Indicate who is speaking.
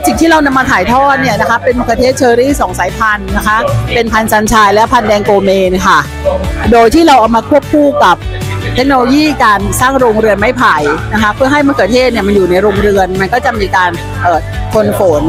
Speaker 1: สิ่งที่เรานำมาถ่ายทอดเนี่ยนะคะเป็นมะเขือเทศเชอรี่2 สายพันธุ์นะคะเป็นพันธุ์ซันชายและพันธุ์แดงโกเมนค่ะโดยที่เราเอามาควบคู่กับเทคโนโลยีการสร้างโรงเรือนไม้ไผ่นะคะเพื่อให้มะเขือเทศเนี่ยมันอยู่ในโรงเรือนมันก็จะมีการทนฝน